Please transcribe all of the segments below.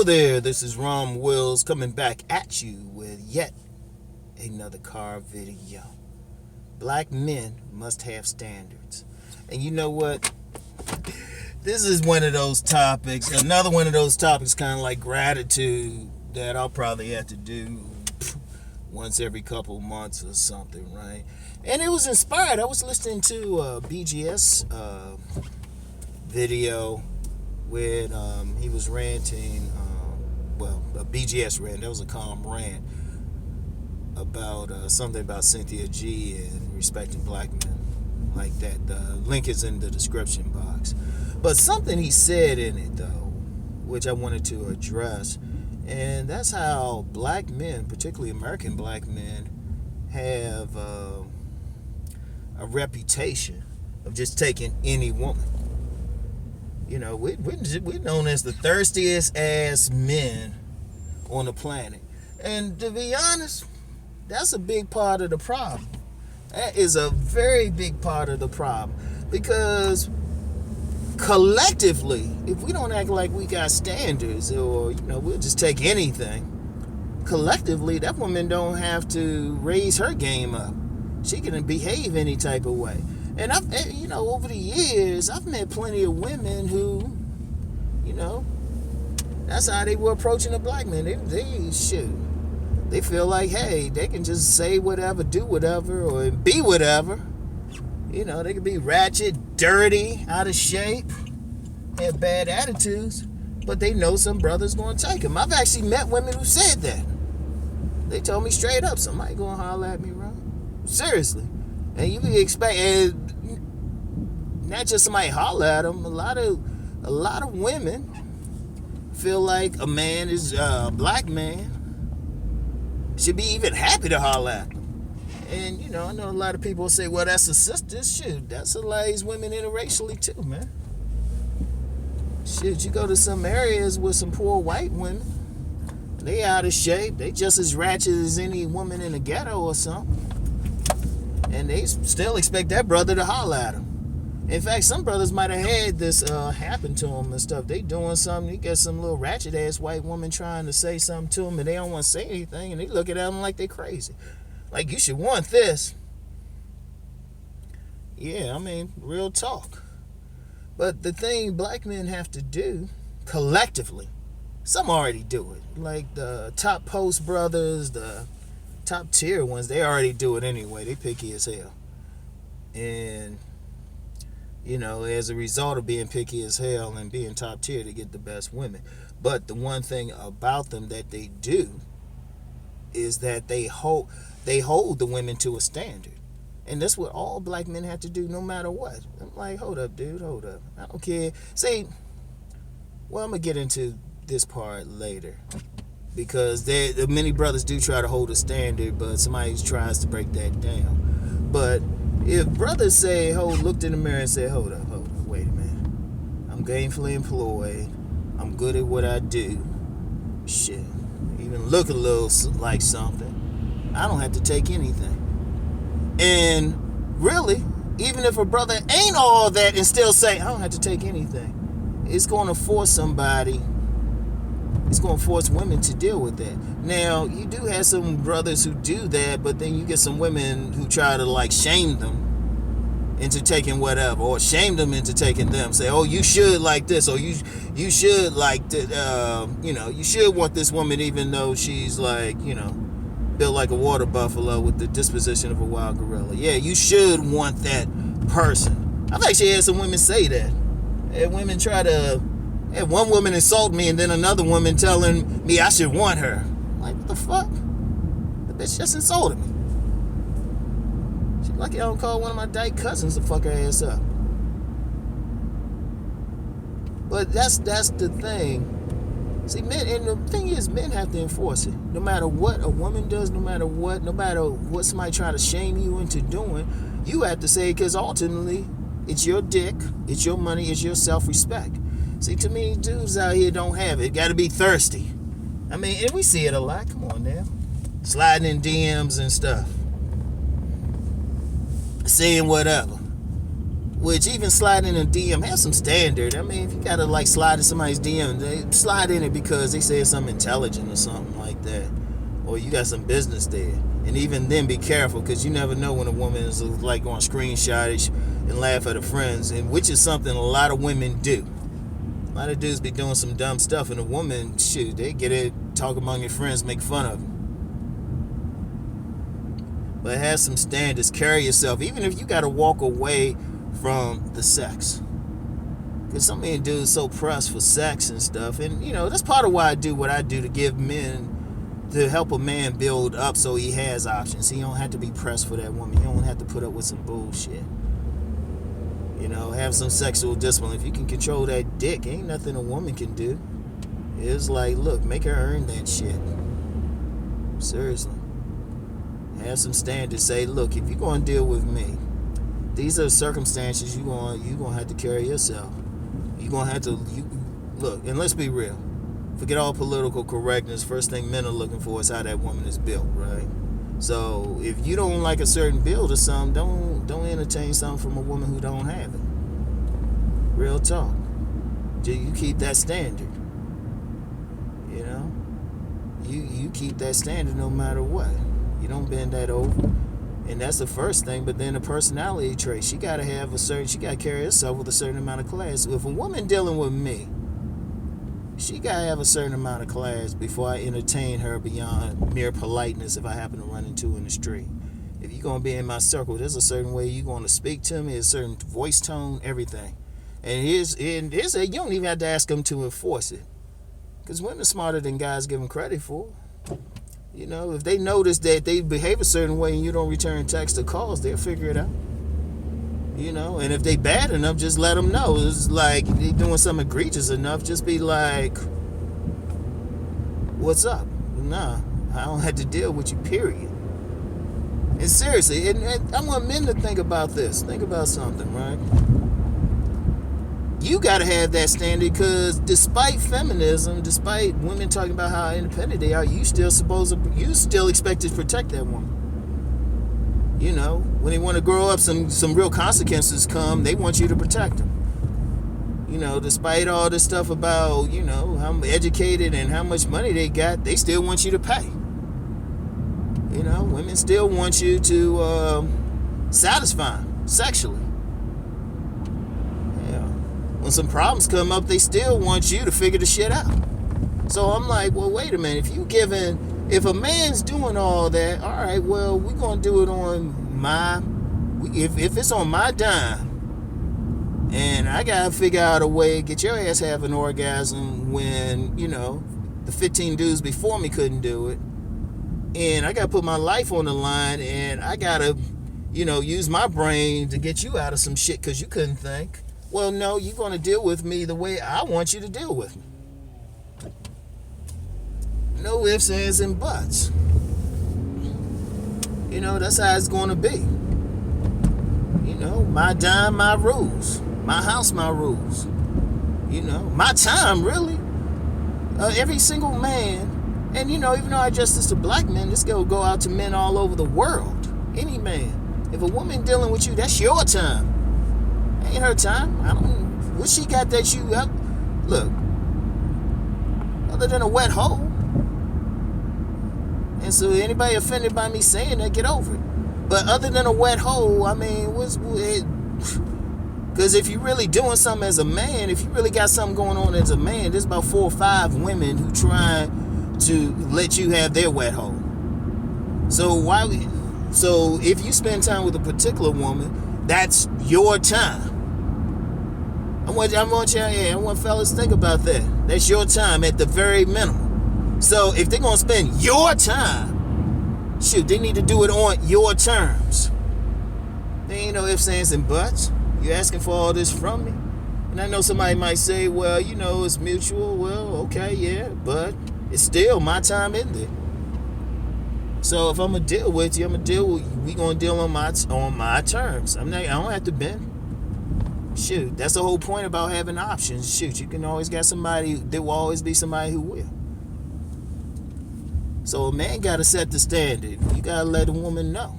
Hello there, this is Rom Wills coming back at you with yet another car video. Black men must have standards. And you know what? This is one of those topics, another one of those topics kind of like gratitude that I'll probably have to do once every couple months or something, right? And it was inspired. I was listening to a BGS video where he was ranting, a BGS rant, that was a calm rant, about something about Cynthia G and respecting black men like that. The link is in the description box. But something he said in it, though, which I wanted to address, and that's how black men, particularly American black men, have a reputation of just taking any woman. You know, we're known as the thirstiest ass men on the planet. And to be honest, that's a big part of the problem. That is a very big part of the problem. Because collectively, if we don't act like we got standards or, we'll just take anything, collectively, that woman don't have to raise her game up. She can behave any type of way. And over the years, I've met plenty of women who, that's how they were approaching a black man. They feel like, hey, they can just say whatever, do whatever, or be whatever. They can be ratchet, dirty, out of shape, have bad attitudes, but they know some brother's going to take them. I've actually met women who said that. They told me straight up, somebody going to holler at me, bro. Seriously. And you can expect, not just somebody holler at them, a lot of women feel like a man is a black man should be even happy to holler at them. And I know a lot of people say, well, that's a sister. Shit, that's allows women interracially too, man. Shit, you go to some areas with some poor white women, they out of shape, they just as ratchet as any woman in the ghetto or something, and they still expect that brother to holler at them. In fact, some brothers might have had this happen to them and stuff. They doing something, you get some little ratchet ass white woman trying to say something to them, and they don't want to say anything, and they look at them like they crazy. Like, you should want this. Yeah, real talk. But the thing black men have to do, collectively, some already do it. Like the top post brothers, the top tier ones, they already do it anyway. They picky as hell. And, as a result of being picky as hell and being top tier, they get the best women. But the one thing about them that they do is that they hold the women to a standard. And that's what all black men have to do no matter what. I'm like, hold up, dude, hold up. I don't care. See, well, I'm going to get into this part later. Because many brothers do try to hold a standard, but somebody tries to break that down. But if brothers say, looked in the mirror and said, hold up, wait a minute. I'm gainfully employed. I'm good at what I do. Shit. Even look a little like something. I don't have to take anything. And really, even if a brother ain't all that and still say, I don't have to take anything, it's going to force somebody. It's going to force women to deal with that. Now, you do have some brothers who do that, but then you get some women who try to shame them into taking whatever, or shame them into taking them. Say, oh, you should like this, or you should like that. You should want this woman even though she's built like a water buffalo with the disposition of a wild gorilla. Yeah, you should want that person. I've actually had some women say that. And women try to. And one woman insult me, and then another woman telling me I should want her. Like, what the fuck? The bitch just insulted me. She's lucky I don't call one of my dyke cousins to fuck her ass up. But that's the thing. See, men, and the thing is, men have to enforce it. No matter what a woman does, no matter what somebody try to shame you into doing, you have to say, because ultimately, it's your dick, it's your money, it's your self-respect. See, too many dudes out here don't have it. Got to be thirsty. And we see it a lot. Come on now. Sliding in DMs and stuff. Saying whatever. Which even sliding in a DM has some standard. I mean, if you gotta like slide in somebody's DM, they slide in it because they said something intelligent or something like that, or you got some business there. And even then, be careful because you never know when a woman is like going screenshot it and laugh at her friends, and which is something a lot of women do. A lot of dudes be doing some dumb stuff, and a woman, shoot, they get it, talk among your friends, make fun of them. But have some standards, carry yourself, even if you got to walk away from the sex. Because some men dudes so pressed for sex and stuff, and you know that's part of why I do what I do, to give men, to help a man build up so he has options. He don't have to be pressed for that woman. He don't have to put up with some bullshit. You know, have some sexual discipline. If you can control that dick, ain't nothing a woman can do. It's like, look, make her earn that shit. Seriously. Have some standards. Say, look, if you're going to deal with me, these are circumstances you're going to have to carry yourself. You're going to have to, look, and let's be real. Forget all political correctness. First thing men are looking for is how that woman is built, right? So if you don't like a certain build or something, don't entertain something from a woman who don't have it. Real talk. You keep that standard. You know? You keep that standard no matter what. You don't bend that over. And that's the first thing. But then the personality trait. She got to carry herself with a certain amount of class. If a woman dealing with me, she got to have a certain amount of class before I entertain her beyond mere politeness if I happen to run into her in the street. If you're going to be in my circle, there's a certain way you're going to speak to me, a certain voice tone, everything. And you don't even have to ask them to enforce it. Because women are smarter than guys give them credit for. You know, if they notice that they behave a certain way and you don't return texts or calls, they'll figure it out. You know, and if they bad enough, just let them know. It's like they doing something egregious enough, just be like, what's up? Nah, I don't have to deal with you, period. And seriously, and I want men to think about this. Think about something, right? You got to have that standard because despite feminism, despite women talking about how independent they are, you still expect to protect that woman. You know, when they want to grow up, some real consequences come, they want you to protect them. You know, despite all this stuff about, you know, how educated and how much money they got, they still want you to pay. You know, women still want you to satisfy them sexually. Yeah. When some problems come up, they still want you to figure the shit out. So I'm like, well, wait a minute. If a man's doing all that, all right, well, we're going to do it on if it's on my dime, and I got to figure out a way to get your ass have an orgasm when, you know, the 15 dudes before me couldn't do it, and I got to put my life on the line, and I got to, you know, use my brain to get you out of some shit because you couldn't think. Well, no, you're going to deal with me the way I want you to deal with me. No ifs, ands, and buts. You know, that's how it's going to be. You know, my dime, my rules. My house, my rules. You know, my time, really. Every single man, and you know, even though I address this to black men, this will go out to men all over the world. Any man. If a woman dealing with you, that's your time. Ain't her time. What she got that you up? Look, other than a wet hole. And so anybody offended by me saying that, get over it. But other than a wet hole, I mean, because if you're really doing something as a man, if you really got something going on as a man, there's about 4 or 5 women who try to let you have their wet hole. So if you spend time with a particular woman, that's your time. I want fellas to think about that. That's your time at the very minimum. So if they're going to spend your time, shoot, they need to do it on your terms. There ain't no ifs, ands, and buts. You asking for all this from me? And I know somebody might say, well, you know, it's mutual. Well, okay, yeah, but it's still my time in there. So if I'm going to deal with you, we going to deal on my terms. I don't have to bend. Shoot, that's the whole point about having options. Shoot, you can always get somebody, there will always be somebody who will. So a man got to set the standard. You got to let a woman know.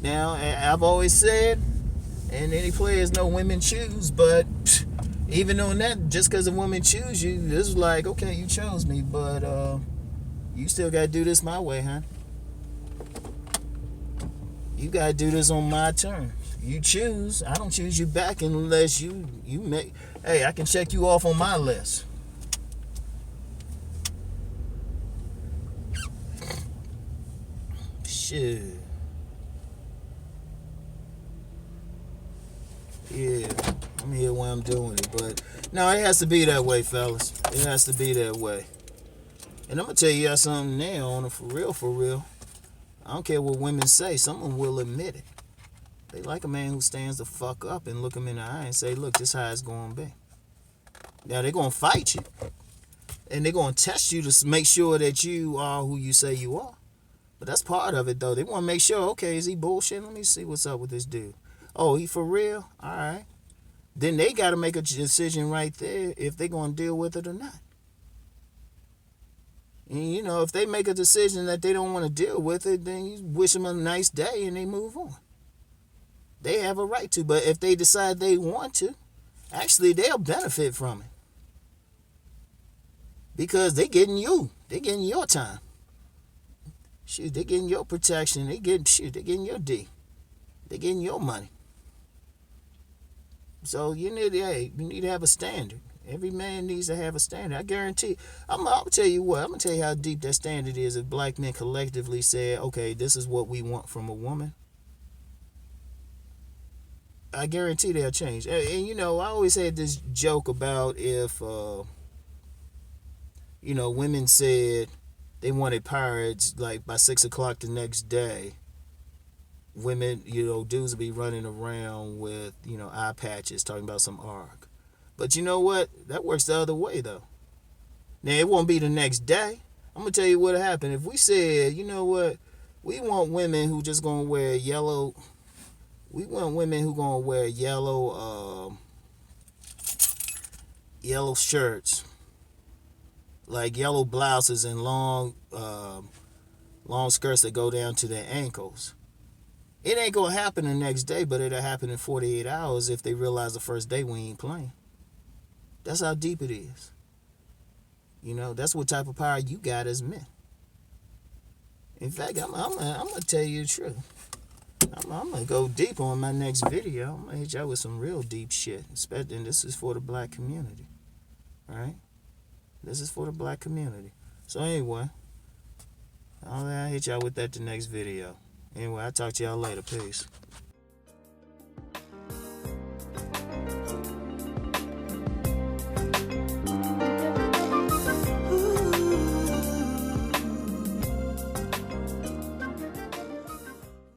Now, I've always said, And any players know women choose, but even on that, just because a woman choose you, this is like, okay, you chose me, but you still got to do this my way, huh? You got to do this on my terms. You choose. I don't choose you back unless you make. Hey, I can check you off on my list. Shit. Yeah, I'm here when I'm doing it, but no, it has to be that way, fellas. It has to be that way. And I'm gonna tell you something now on it for real, for real. I don't care what women say. Someone will admit it. They like a man who stands the fuck up and look them in the eye and say, look, this is how it's gonna be. Now they're gonna fight you, and they're gonna test you to make sure that you are who you say you are. But that's part of it, though. They want to make sure, okay, is he bullshitting? Let me see what's up with this dude. Oh, he for real? All right. Then they got to make a decision right there if they're going to deal with it or not. And, you know, if they make a decision that they don't want to deal with it, then you wish them a nice day and they move on. They have a right to. But if they decide they want to, actually, they'll benefit from it. Because they're getting you. They're getting your time. Shoot, they're getting your protection. They're getting your D. They're getting your money. So you need to have a standard. Every man needs to have a standard. I guarantee. I'll tell you what. I'm gonna tell you how deep that standard is. If black men collectively said, "Okay, this is what we want from a woman," I guarantee they'll change. And you know, I always had this joke about if women said they wanted pirates like by 6 o'clock the next day. Women, dudes will be running around with, eye patches talking about some arc. But you know what? That works the other way, though. Now, it won't be the next day. I'm going to tell you what happened. If we said, you know what? We want women who just going to wear yellow. We want women who going to wear yellow shirts. Like yellow blouses and long skirts that go down to their ankles. It ain't gonna happen the next day, but it'll happen in 48 hours if they realize the first day we ain't playing. That's how deep it is. That's what type of power you got as men. In fact, I'm gonna tell you the truth. I'm gonna go deep on my next video. I'm gonna hit y'all with some real deep shit. And this is for the black community. Alright? This is for the black community. So anyway, I'll hit y'all with that the next video. Anyway, I'll talk to y'all later. Peace.